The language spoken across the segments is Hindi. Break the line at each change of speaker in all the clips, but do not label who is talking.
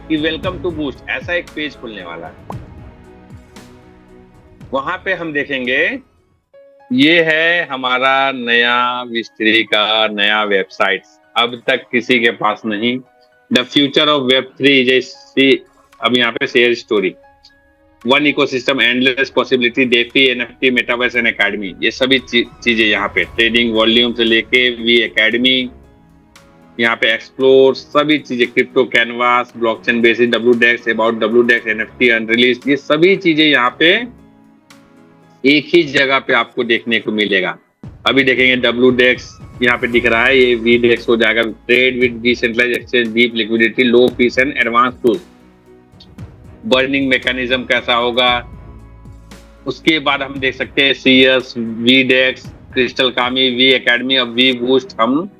कि वेलकम टू बूस्ट, ऐसा एक पेज खुलने वाला है। वहां पे हम देखेंगे, ये है हमारा नया विस्ट्री का नया वेबसाइट। अब तक किसी के पास नहीं। द फ्यूचर ऑफ वेब 3 जैसी, अब यहाँ पे share story, one ecosystem, endless possibility, DeFi, NFT, metaverse and academy, ये सभी चीजें यहाँ पे, ट्रेडिंग वॉल्यूम से लेके वी एकेडमी, यहाँ पे एक्सप्लोर, सभी चीजें, crypto canvas, blockchain basis, W DEX, about W DEX, NFT unreleased, ये सभी चीजें यहाँ पे एक ही जगह पे आपको देखने को मिलेगा। अभी देखेंगे डब्ल्यू डेक्स यहाँ पे दिख रहा है, ये वी डेक्स हो जाएगा। Trade with decentralised exchange, deep liquidity, low fees and advance tool, burning mechanism कैसा होगा। उसके बाद हम देख सकते हैं सीएस, वी डेक्स, क्रिस्टल कामी, वी एकेडमी, अब वी बूस्ट। हम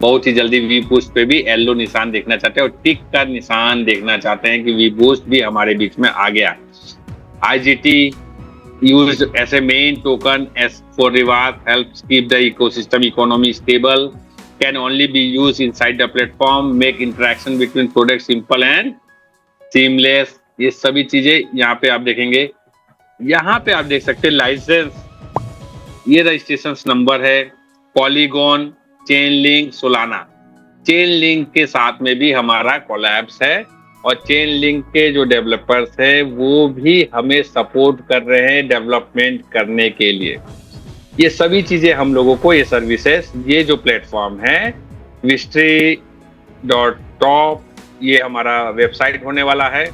बहुत ही जल्दी वी बूस्ट पे भी येलो निशान देखना चाहते हैं और टिक का निशान देखना चाहते हैं कि वी बूस्ट भी हमारे बीच में आ गया। IGT used as a main token as for reward, helps keep the ecosystem economy stable, can only be used inside the platform, make interaction between products simple and seamless। ये सभी चीजें यहाँ पे आप देखेंगे। यहाँ पे आप देख सकते हैं लाइसेंस, ये रजिस्ट्रेशन नंबर है, polygon, chain link, Solana. Chain link के साथ में भी हमारा कोलैब्स है और चेन लिंक के जो डेवलपर्स हैं वो भी हमें सपोर्ट कर रहे हैं डेवलपमेंट करने के लिए। ये सभी चीजें हम लोगों को, ये सर्विसेज, ये जो प्लेटफॉर्म है Wistry.top, ये हमारा वेबसाइट होने वाला है।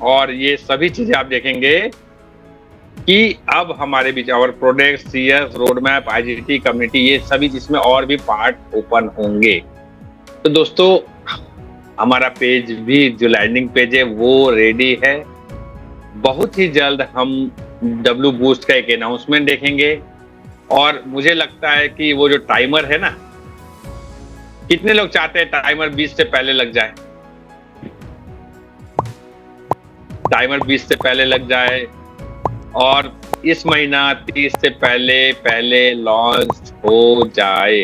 और ये सभी चीजें आप देखेंगे कि अब हमारे बीच और product, CS, roadmap, IGT, community, ये सभी जिसमें और भी पार्ट ओपन होंगे। तो दोस्तों, हमारा पेज भी, जो लैंडिंग पेज है वो रेडी है। बहुत ही जल्द हम डब्ल्यू बूस्ट का एक अनाउंसमेंट देखेंगे। और मुझे लगता है कि वो जो टाइमर है ना, कितने लोग चाहते हैं टाइमर 20 से पहले लग जाए? टाइमर 20 से पहले लग जाए और इस महीना 30 से पहले लॉन्च हो जाए।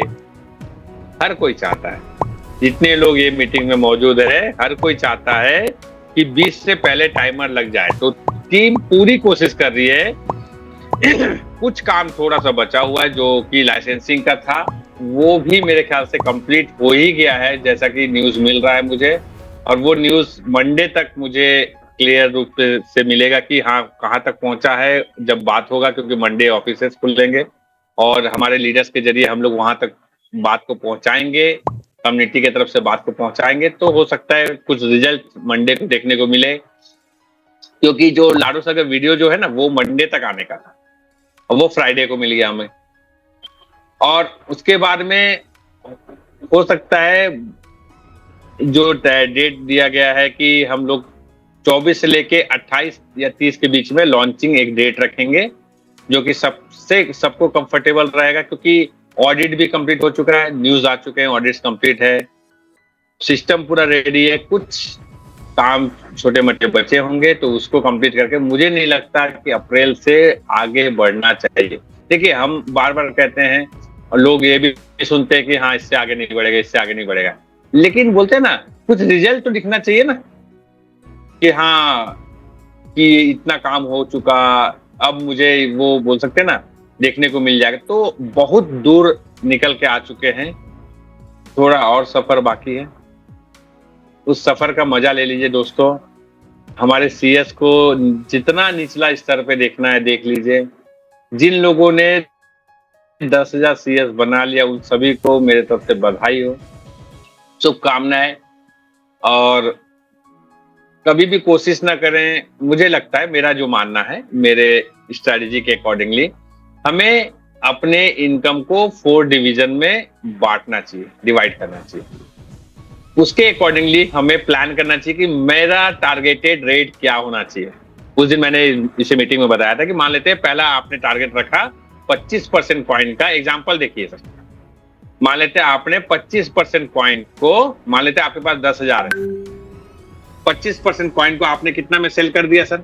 हर कोई चाहता है, जितने लोग ये मीटिंग में मौजूद है, हर कोई चाहता है कि 20 से पहले टाइमर लग जाए। तो टीम पूरी कोशिश कर रही है। कुछ काम थोड़ा सा बचा हुआ है जो कि लाइसेंसिंग का था, वो भी मेरे ख्याल से कंप्लीट हो ही गया है, जैसा कि न्यूज मिल रहा है मुझे। और वो न्यूज मंडे तक मुझे क्लियर रूप से मिलेगा कि हाँ कहाँ तक पहुंचा है, जब बात होगा, क्योंकि मंडे ऑफिसेस खुलेंगे और हमारे लीडर्स के जरिए हम लोग वहां तक बात को पहुंचाएंगे, कम्युनिटी की तरफ से बात को पहुंचाएंगे। तो हो सकता है कुछ रिजल्ट मंडे को देखने को मिले, क्योंकि जो लाडो सागर वीडियो जो है ना, वो मंडे तक आने का था और वो फ्राइडे को मिल गया हमें। और उसके बाद में हो सकता है जो डेट दिया गया है कि हम लोग 24 से लेके 28 या 30 के बीच में लॉन्चिंग एक डेट रखेंगे, जो कि सबको कंफर्टेबल रहेगा, क्योंकि ऑडिट भी कंप्लीट हो चुका है, न्यूज आ चुके हैं, ऑडिट कंप्लीट है, सिस्टम पूरा रेडी है। कुछ काम छोटे मोटे बचे होंगे तो उसको कंप्लीट करके मुझे नहीं लगता कि अप्रैल से आगे बढ़ना चाहिए। देखिए, हम बार बार कहते हैं और लोग ये भी सुनते हैं कि हाँ इससे आगे नहीं बढ़ेगा, इससे आगे नहीं बढ़ेगा, लेकिन बोलते हैं ना, कुछ रिजल्ट तो दिखना चाहिए ना कि हाँ कि इतना काम हो चुका, अब मुझे वो बोल सकते हैं ना, देखने को मिल जाएगा। तो बहुत दूर निकल के आ चुके हैं, थोड़ा और सफर बाकी है। उस सफर का मजा ले लीजिए दोस्तों। हमारे सीएस को जितना निचला स्तर पे देखना है देख लीजिए। जिन लोगों ने 10,000 सीएस बना लिया, उन सभी को मेरे तरफ से बधाई हो, शुभकामनाएं। और कभी भी कोशिश ना करें, मुझे लगता है, मेरा जो मानना है, मेरे स्ट्रेटेजी के अकॉर्डिंगली, हमें अपने इनकम को 4 डिवीजन में बांटना चाहिए, डिवाइड करना चाहिए। उसके अकॉर्डिंगली हमें प्लान करना चाहिए कि मेरा टारगेटेड रेट क्या होना चाहिए। उस दिन मैंने इसे मीटिंग में बताया था कि मान लेते हैं पहला आपने टारगेट रखा 25% कॉइन का। एग्जांपल देखिए सर, मान लेते हैं आपने 25% कॉइन को, मान लेते हैं आपके पास 10,000 है, 25% कॉइन को आपने कितना में सेल कर दिया सर?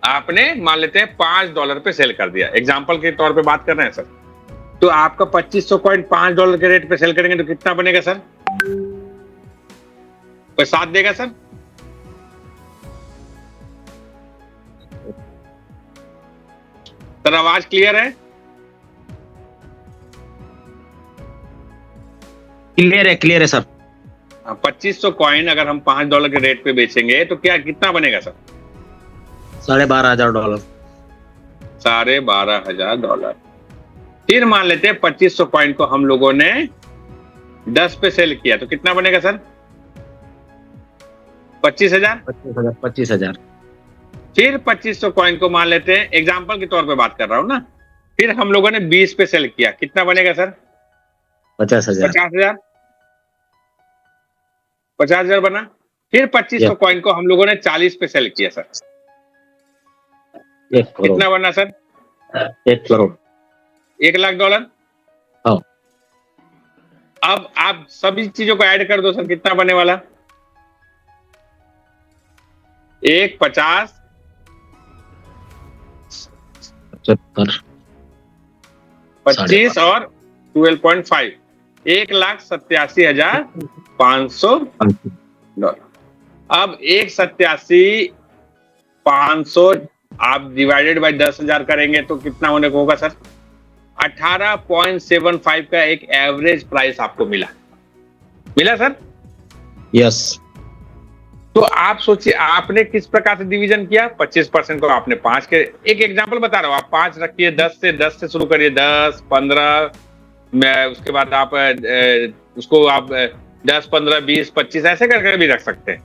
आपने मान लेते हैं $5 पे सेल कर दिया, एग्जांपल के तौर पे बात कर रहे हैं सर। तो आपका 2500 कॉइन $5 के रेट पे सेल करेंगे तो कितना बनेगा सर? कोई साथ देगा सर? सर आवाज क्लियर है?
क्लियर है सर।
2500 कॉइन अगर हम $5 के रेट पे बेचेंगे तो क्या कितना बनेगा सर?
$12,500।
$12,500। फिर मान लेते हैं 2500 कॉइन को हम लोगों ने 10 पे सेल किया तो कितना बनेगा सर? 25,000।
25,000।
फिर 2500 कॉइन को मान लेते हैं, एग्जाम्पल के तौर पे बात कर रहा हूं ना, फिर हम लोगों ने 20 पे सेल किया, कितना बनेगा सर?
50,000।
50,000। 50,000 बना। फिर 2500 कॉइन को हम लोगों ने 40 पे सेल किया सर,
1 करोड़।
कितना बना सर?
1 करोड़।
$1,00,000।
हाँ।
अब आप सभी चीजों को ऐड कर दो सर, कितना बनने वाला? 1, 50,
75,
25 और 12.5, $1,87,500। अब 1,87,500 आप डिवाइडेड बाय 10,000 करेंगे तो कितना होने को होगा सर? 18.75 का एक एवरेज प्राइस आपको मिला सर?
यस।
तो आप सोचिए आपने किस प्रकार से डिवीजन किया। 25% को आपने 5 के, एक एग्जांपल बता रहा हूं, आप 5 रखिए, 10 से शुरू करिए, 10, 15, उसके बाद आप उसको आप 10, 15, 20, 25 ऐसे करके भी रख सकते हैं।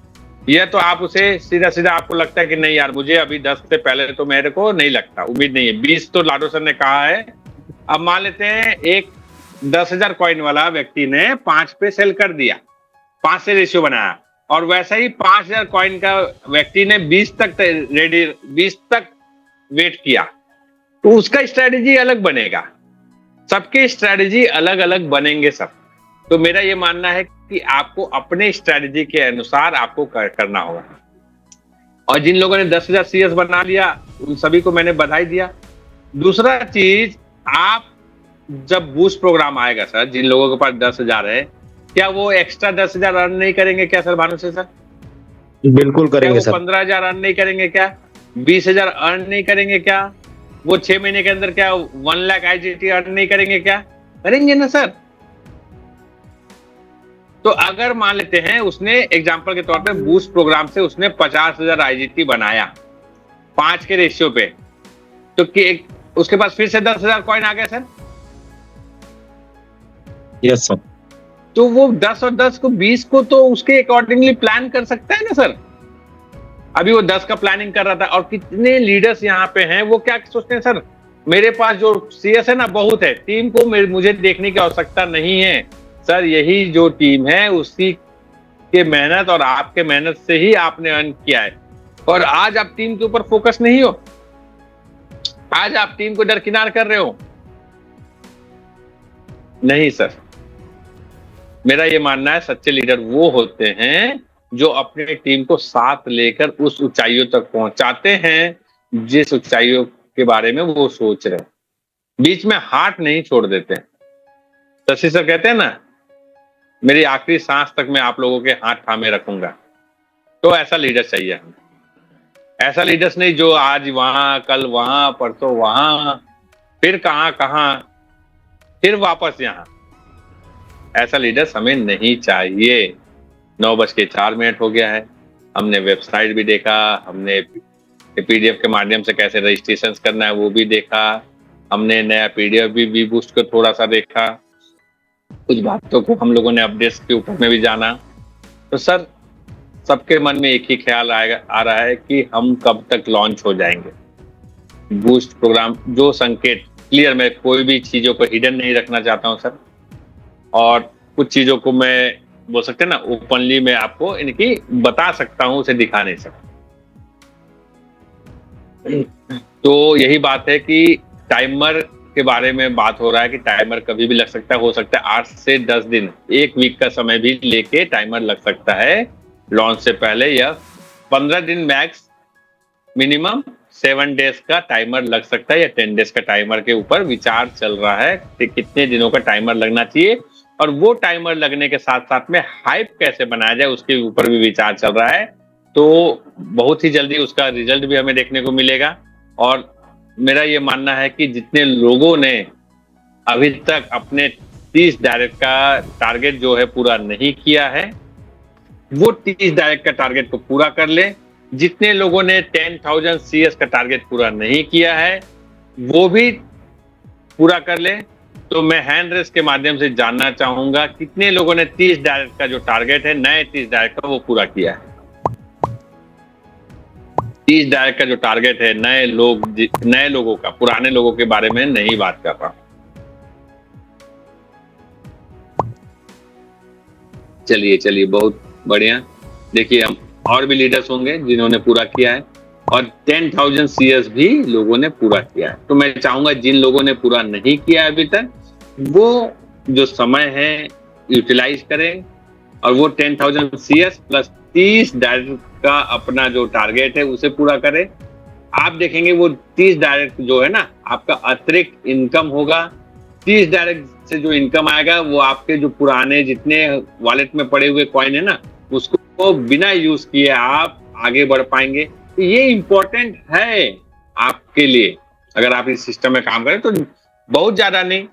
यह तो आप उसे सीधा आपको लगता है कि नहीं यार मुझे अभी 10 से पहले तो मेरे को नहीं लगता, उम्मीद नहीं है। 20 तो लाडो सर ने कहा है। अब मान लेते हैं एक 10,000 कॉइन वाला व्यक्ति ने 5 पे सेल कर दिया, 5 से रेशियो बनाया, और वैसा ही 5,000 कॉइन का व्यक्ति ने 20 तक वेट किया, तो उसका स्ट्रेटेजी अलग बनेगा। सबके स्ट्रेटेजी अलग अलग बनेंगे सब। तो मेरा ये मानना है कि आपको अपने स्ट्रेटेजी के अनुसार आपको करना होगा। और जिन लोगों ने 10,000 CS बना लिया उन सभी को मैंने बधाई दिया। दूसरा चीज, आप जब बूस्ट प्रोग्राम आएगा सर, जिन लोगों के पास 10,000 है, क्या वो एक्स्ट्रा 10,000 अर्न नहीं करेंगे क्या सर भानु से सर?
बिल्कुल करेंगे सर।
15,000 अर्न नहीं करेंगे क्या? 20,000 अर्न नहीं करेंगे क्या? वो 6 महीने के अंदर क्या 1 लाख IGT अर्न नहीं करेंगे क्या? करेंगे ना सर। तो अगर मान लेते हैं उसने एग्जांपल के तौर पे बूस्ट प्रोग्राम से उसने 50,000 IGT बनाया 5 के रेशियो पे, तो उसके पास फिर से 10,000 कॉइन आ गया सर।
Yes sir.
तो वो 10 और 10 को 20 को तो उसके अकॉर्डिंगली प्लान कर सकता है ना सर। अभी वो 10 का प्लानिंग कर रहा था, और कितने लीडर्स यहाँ पे हैं वो क्या सोचते हैं सर, मेरे पास जो CS है ना बहुत है, टीम को मुझे देखने की आवश्यकता नहीं है सर। यही जो टीम है उसी के मेहनत और आपके मेहनत से ही आपने अर्न किया है, और आज आप टीम के ऊपर फोकस नहीं हो, आज आप टीम को दरकिनार कर रहे हो। नहीं सर, मेरा ये मानना है सच्चे लीडर वो होते हैं जो अपने टीम को साथ लेकर उस ऊंचाइयों तक पहुंचाते हैं जिस ऊंचाइयों के बारे में वो सोच रहे हैं, बीच में हाथ नहीं छोड़ देते। शशि सर कहते हैं ना, मेरी आखिरी सांस तक मैं आप लोगों के हाथ थामे रखूंगा। तो ऐसा लीडर चाहिए हमें। ऐसा लीडर्स नहीं जो आज वहां, कल वहां, परसों वहां, फिर कहां, फिर वापस यहां। ऐसा लीडर्स हमें नहीं चाहिए। 9:04 हो गया है। हमने वेबसाइट भी देखा, हमने PDF के माध्यम से कैसे रजिस्ट्रेशन करना है वो भी देखा, हमने नया PDF भी बूस्ट को थोड़ा सा देखा, कुछ बातों को हम लोगों ने अपडेट्स के ऊपर में भी जाना। तो सर सबके मन में एक ही ख्याल आ रहा है कि हम कब तक लॉन्च हो जाएंगे बूस्ट प्रोग्राम। जो संकेत क्लियर, मैं कोई भी चीजों को हिडन नहीं रखना चाहता हूं सर, और कुछ चीजों को मैं बोल सकते हैं ना ओपनली मैं आपको इनकी बता सकता हूं, उसे दिखा नहीं सकता। तो यही बात है कि टाइमर के बारे में बात हो रहा है कि टाइमर कभी भी लग सकता है, हो सकता है 8 से 10 दिन, 1 वीक का समय भी लेके टाइमर लग सकता है लॉन्च से पहले, या 15 दिन मैक्स, मिनिमम 7 डेज का टाइमर लग सकता है, या 10 डेज का टाइमर के ऊपर विचार चल रहा है कि कितने दिनों का टाइमर लगना चाहिए। और वो टाइमर लगने के साथ साथ में हाइप कैसे बनाया जाए उसके ऊपर भी विचार चल रहा है। तो बहुत ही जल्दी उसका रिजल्ट भी हमें देखने को मिलेगा। और मेरा ये मानना है कि जितने लोगों ने अभी तक अपने 30 डायरेक्ट का टारगेट जो है पूरा नहीं किया है, वो 30 डायरेक्ट का टारगेट को पूरा कर ले। जितने लोगों ने 10,000 CS का टारगेट पूरा नहीं किया है, वो भी पूरा कर ले। तो मैं हैंड रेस के माध्यम से जानना चाहूंगा कितने लोगों ने 30 डायरेक्ट का जो टारगेट है, नए 30 डायरेक्ट का, वो पूरा किया है। 30 डायरेक्ट का जो टारगेट है, नए लोगों का, पुराने लोगों के बारे में नहीं बात कर रहा। चलिए बहुत बढ़िया। देखिए, हम और भी लीडर्स होंगे जिन्होंने पूरा किया है, और 10,000 CS भी लोगों ने पूरा किया है। तो मैं चाहूंगा जिन लोगों ने पूरा नहीं किया अभी तक, वो जो समय है यूटिलाइज करें और वो 10,000 CS प्लस 30 डायरेक्ट का अपना जो टारगेट है उसे पूरा करें। आप देखेंगे वो 30 डायरेक्ट जो है ना, आपका अतिरिक्त इनकम होगा। 30 डायरेक्ट से जो इनकम आएगा वो आपके जो पुराने जितने वॉलेट में पड़े हुए कॉइन है ना, उसको बिना यूज किए आप आगे बढ़ पाएंगे। तो ये इंपॉर्टेंट है आपके लिए। अगर आप इस सिस्टम में काम करें तो बहुत ज्यादा नहीं,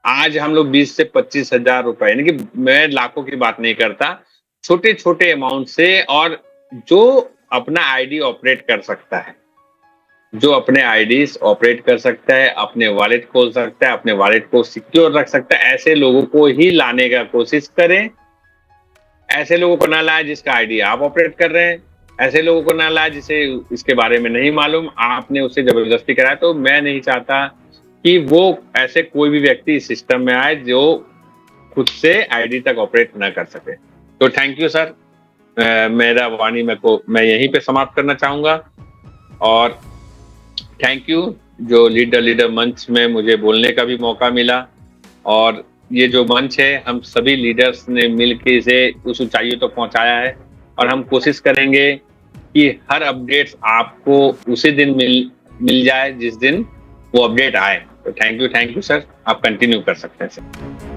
आज हम लोग 20 से 25 हजार रुपए, यानी कि मैं लाखों की बात नहीं करता, छोटे छोटे अमाउंट से, और जो अपना आईडी ऑपरेट कर सकता है, जो अपने आईडीज ऑपरेट कर सकता है, अपने वॉलेट खोल सकता है, अपने वॉलेट को सिक्योर रख सकता है, ऐसे लोगों को ही लाने का कोशिश करें। ऐसे लोगों को ना लाए जिसका आईडी आप ऑपरेट कर रहे हैं, ऐसे लोगों को ना लाए जिसे इसके बारे में नहीं मालूम, आपने उससे जबरदस्ती कराया। तो मैं नहीं चाहता कि वो ऐसे कोई भी व्यक्ति इस सिस्टम में आए जो खुद से आईडी तक ऑपरेट ना कर सके। तो थैंक यू सर। मेरा वाणी मैं यहीं पे समाप्त करना चाहूंगा। और थैंक यू जो लीडर मंच में मुझे बोलने का भी मौका मिला। और ये जो मंच है, हम सभी लीडर्स ने मिलकर इसे उस ऊंचाइयों तक पहुंचाया है, और हम कोशिश करेंगे कि हर अपडेट्स आपको उसी दिन मिल जाए जिस दिन वो अपडेट आए। तो थैंक यू सर। आप कंटिन्यू कर सकते हैं सर।